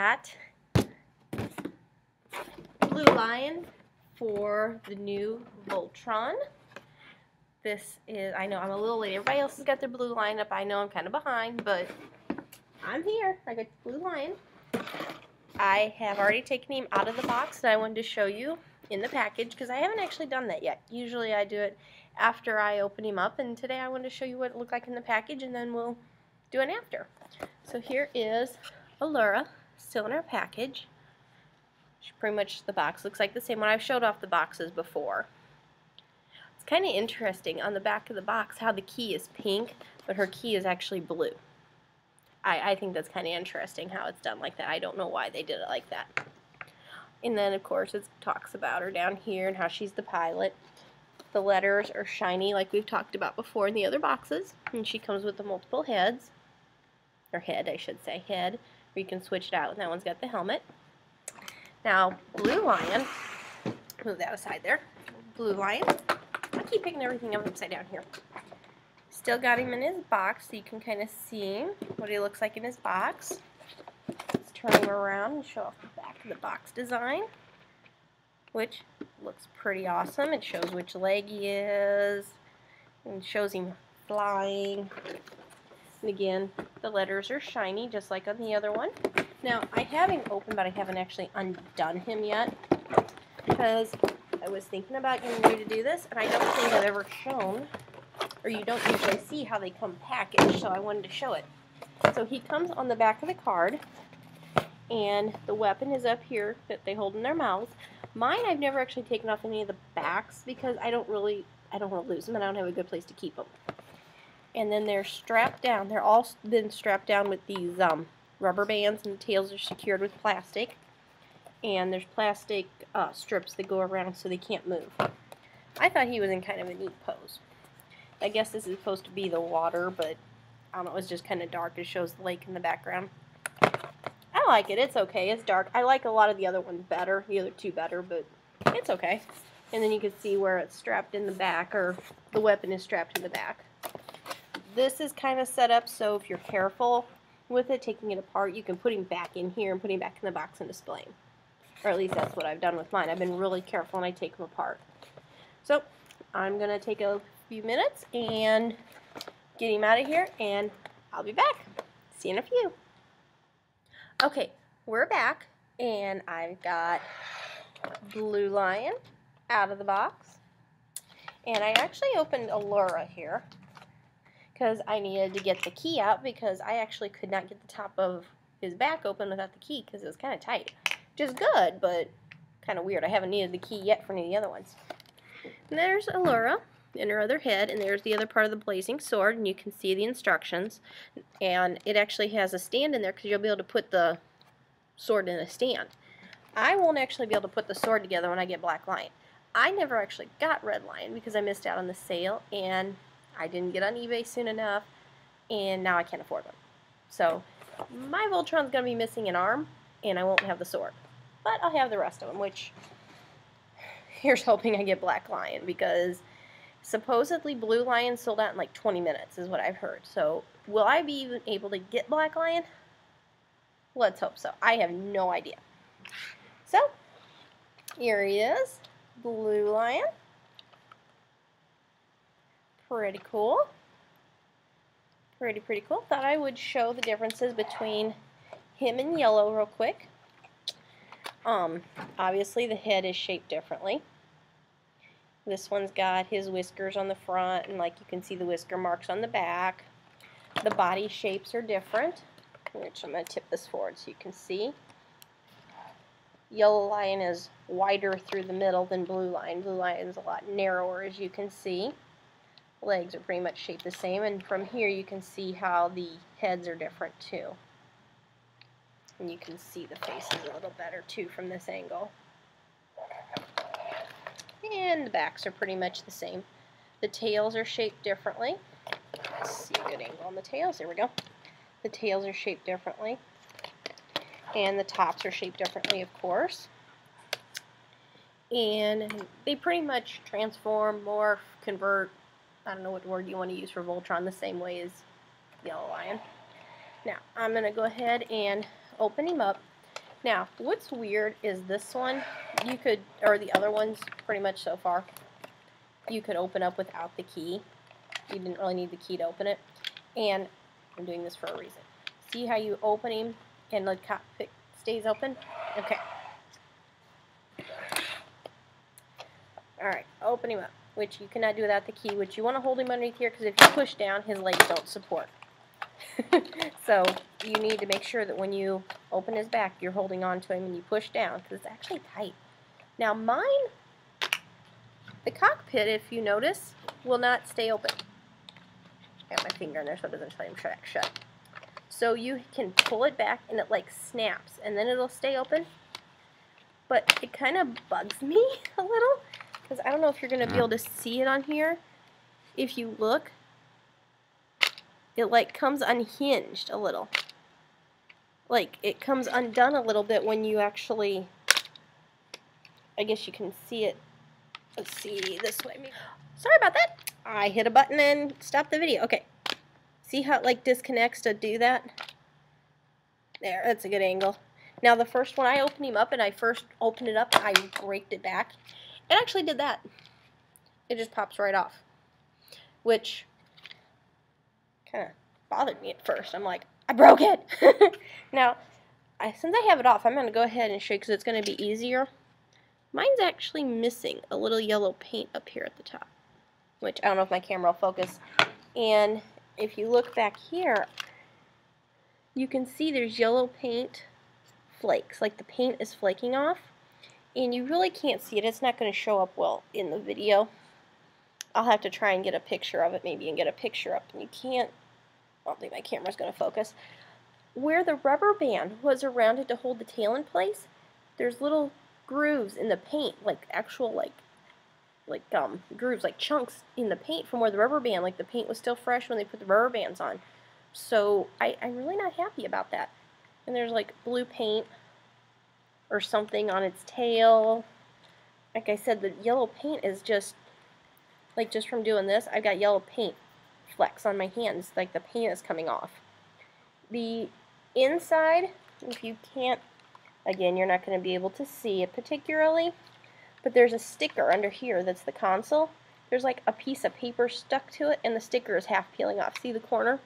got Blue Lion for the new Voltron. This is, I know I'm a little late. Everybody else has got their Blue Lion up. I know I'm kind of behind, but I'm here. I got Blue Lion. I have already taken him out of the box, and I wanted to show you in the package because I haven't actually done that yet. Usually I do it after I open him up, and today I wanted to show you what it looked like in the package, and then we'll do an after. So here is Allura, still in our package. Pretty much the box looks like the same one. I've showed off the boxes before. It's kind of interesting on the back of the box how the key is pink, but her key is actually blue. I think that's kind of interesting how it's done like that. I don't know why they did it like that. And then, of course, it talks about her down here and how she's the pilot. The letters are shiny like we've talked about before in the other boxes. And she comes with the multiple heads. Or head, I should say. Head. Where you can switch it out. And that one's got the helmet. Now, Blue Lion. Move that aside there. Blue Lion. I keep picking everything up upside down here. Still got him in his box, so you can kind of see what he looks like in his box. Let's turn him around and show off the back of the box design, which looks pretty awesome. It shows which leg he is, and shows him flying. And again, the letters are shiny, just like on the other one. Now, I have him open, but I haven't actually undone him yet, because I was thinking about getting ready to do this, and I don't think I've ever shown, or you don't usually see how they come packaged, so I wanted to show it. So he comes on the back of the card, and the weapon is up here that they hold in their mouths. Mine, I've never actually taken off any of the backs because I don't want to lose them, and I don't have a good place to keep them. And then they're strapped down. They're all been strapped down with these rubber bands, and the tails are secured with plastic. And there's plastic strips that go around so they can't move. I thought he was in kind of a neat pose. I guess this is supposed to be the water, but I don't know, it's just kind of dark. It shows the lake in the background. I like it. It's okay. It's dark. I like a lot of the other ones better, the other two better, but it's okay. And then you can see where it's strapped in the back, or the weapon is strapped in the back. This is kind of set up so if you're careful with it, taking it apart, you can put him back in here and put him back in the box and display him. Or at least that's what I've done with mine. I've been really careful when I take them apart. So I'm going to take a few minutes and get him out of here, and I'll be back. See you in a few. Okay, we're back, and I've got Blue Lion out of the box. And I actually opened Allura here because I needed to get the key out, because I actually could not get the top of his back open without the key because it was kind of tight. Which is good, but kind of weird. I haven't needed the key yet for any of the other ones. And there's Allura in her other head, and there's the other part of the blazing sword, and you can see the instructions. And it actually has a stand in there because you'll be able to put the sword in a stand. I won't actually be able to put the sword together when I get Black Lion. I never actually got Red Lion because I missed out on the sale, and I didn't get on eBay soon enough, and now I can't afford one. So my Voltron's going to be missing an arm, and I won't have the sword. But I'll have the rest of them, which, here's hoping I get Black Lion, because supposedly Blue Lion sold out in like 20 minutes, is what I've heard. So, will I be even able to get Black Lion? Let's hope so. I have no idea. So, here he is, Blue Lion. Pretty cool. Pretty cool. Thought I would show the differences between him and yellow real quick. Obviously the head is shaped differently. This one's got his whiskers on the front, and like you can see the whisker marks on the back. The body shapes are different, which I'm going to tip this forward so you can see. Yellow Lion is wider through the middle than Blue Lion. Blue Lion is a lot narrower, as you can see. Legs are pretty much shaped the same, and from here you can see how the heads are different too. And you can see the faces a little better too from this angle. And the backs are pretty much the same. The tails are shaped differently. Let's see a good angle on the tails. There we go. The tails are shaped differently. And the tops are shaped differently, of course. And they pretty much transform, morph, convert, I don't know what word you want to use for Voltron, the same way as Yellow Lion. Now, I'm going to go ahead and open him up. Now, what's weird is this one, you could, or the other ones pretty much so far, you could open up without the key. You didn't really need the key to open it. And I'm doing this for a reason. See how you open him and the cockpit stays open? Okay. Alright, open him up, which you cannot do without the key, which you want to hold him underneath here because if you push down, his legs don't support. So you need to make sure that when you open his back, you're holding on to him and you push down because it's actually tight. Now mine, the cockpit, if you notice, will not stay open. I got my finger in there so it doesn't slam shut. So you can pull it back and it like snaps and then it'll stay open. But it kind of bugs me a little because I don't know if you're going to be able to see it on here. If you look, it like comes unhinged a little. Like it comes undone a little bit when you actually, I guess you can see it. Let's see this way. Sorry about that. I hit a button and stopped the video. Okay. See how it like disconnects to do that? There, that's a good angle. Now the first one I opened him up and I first opened it up, I raked it back. It actually did that. It just pops right off. Which kind of bothered me at first. I'm like, I broke it. Now, since I have it off, I'm going to go ahead and show you because it's going to be easier. Mine's actually missing a little yellow paint up here at the top, which I don't know if my camera will focus. And if you look back here, you can see there's yellow paint flakes, like the paint is flaking off. And you really can't see it. It's not going to show up well in the video. I'll have to try and get a picture of it maybe and get a picture up. And you can't, I don't think my camera's going to focus. Where the rubber band was around it to hold the tail in place, there's little grooves in the paint, like actual grooves, like chunks in the paint from where the rubber band, like the paint was still fresh when they put the rubber bands on. So I'm really not happy about that. And there's like blue paint or something on its tail. Like I said, the yellow paint is just, like just from doing this, I've got yellow paint flecks on my hands, like the paint is coming off. The inside, if you can't, again, you're not going to be able to see it particularly, but there's a sticker under here that's the console. There's like a piece of paper stuck to it, and the sticker is half peeling off. See the corner?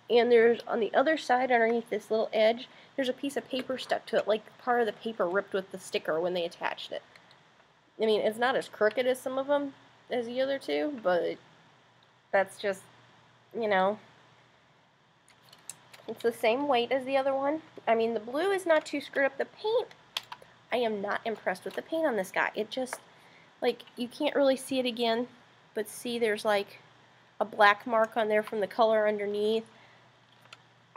And there's, on the other side, underneath this little edge, there's a piece of paper stuck to it, like part of the paper ripped with the sticker when they attached it. I mean, it's not as crooked as some of them, as the other two, but that's just, you know, it's the same weight as the other one. I mean, the blue is not too screwed up. The paint, I am not impressed with the paint on this guy. It just, like, you can't really see it again, but see there's like a black mark on there from the color underneath.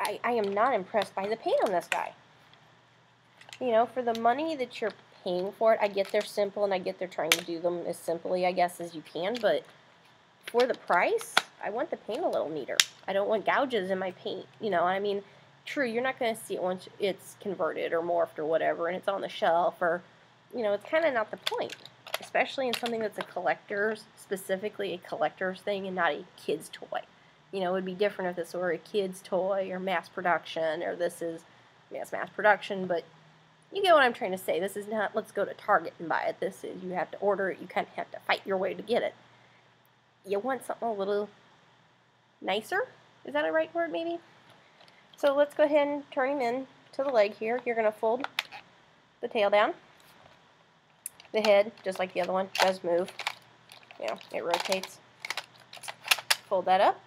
I am not impressed by the paint on this guy. You know, for the money that you're paying for it, I get they're simple and I get they're trying to do them as simply, I guess, as you can, but for the price, I want the paint a little neater. I don't want gouges in my paint, you know. I mean, true, you're not going to see it once it's converted or morphed or whatever and it's on the shelf, or, you know, it's kind of not the point, especially in something that's a collector's, specifically a collector's thing and not a kid's toy. You know, it would be different if this were a kid's toy or mass production, or this is, yes, mass production, but you get what I'm trying to say. This is not, let's go to Target and buy it. This is, you have to order it. You kind of have to fight your way to get it. You want something a little nicer? Is that a right word, maybe? So let's go ahead and turn him in to the leg here. You're going to fold the tail down. The head, just like the other one, does move. You know, it rotates. Fold that up.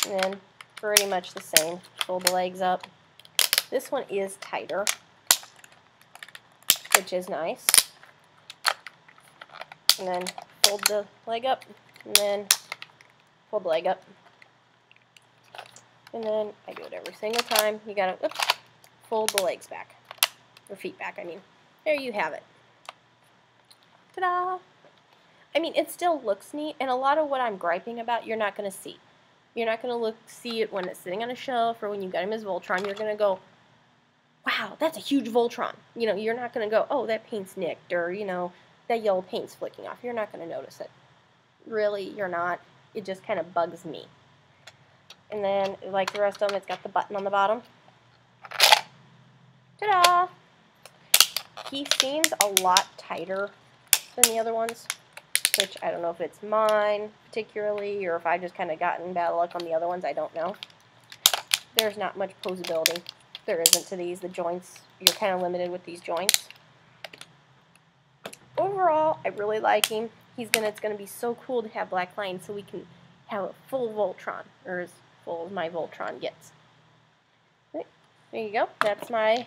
And then pretty much the same. Fold the legs up. This one is tighter, which is nice. And then fold the leg up, and then fold the leg up. And then I do it every single time. You gotta fold the legs back. Or feet back, I mean. There you have it. Ta-da! I mean, it still looks neat, and a lot of what I'm griping about, you're not going to see. You're not going to see it when it's sitting on a shelf or when you got him as Voltron. You're going to go, wow, that's a huge Voltron. You know, you're not going to go, oh, that paint's nicked, or, you know, that yellow paint's flicking off. You're not going to notice it. Really, you're not. It just kind of bugs me. And then, like the rest of them, it's got the button on the bottom. he seems a lot tighter than the other ones, which I don't know if it's mine particularly or if I just kind of gotten bad luck on the other ones. I don't know. There's not much posability. There isn't to these. The joints, you're kind of limited with these joints. Overall, I really like him. It's gonna be so cool to have Black Lion so we can have a full Voltron, or as full as my Voltron gets. Okay, there you go. That's my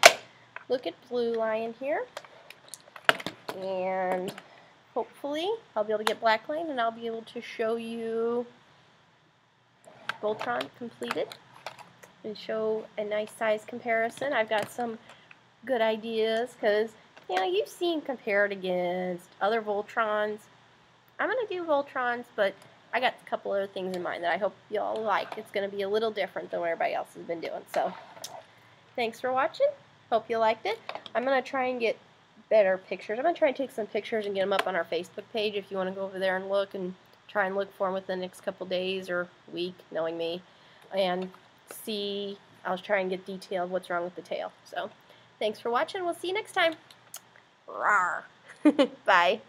look at Blue Lion here. And hopefully I'll be able to get Black Lion and I'll be able to show you Voltron completed and show a nice size comparison. I've got some good ideas because, you know, you've seen compared against other Voltrons. I'm going to do Voltrons, but I got a couple other things in mind that I hope y'all like. It's going to be a little different than what everybody else has been doing. So, thanks for watching. Hope you liked it. I'm going to try and get better pictures. I'm going to try and take some pictures and get them up on our Facebook page if you want to go over there and look and try and look for them within the next couple days or week, knowing me, and see. I'll try and get detailed what's wrong with the tail. So, thanks for watching. We'll see you next time. Rawr. Bye.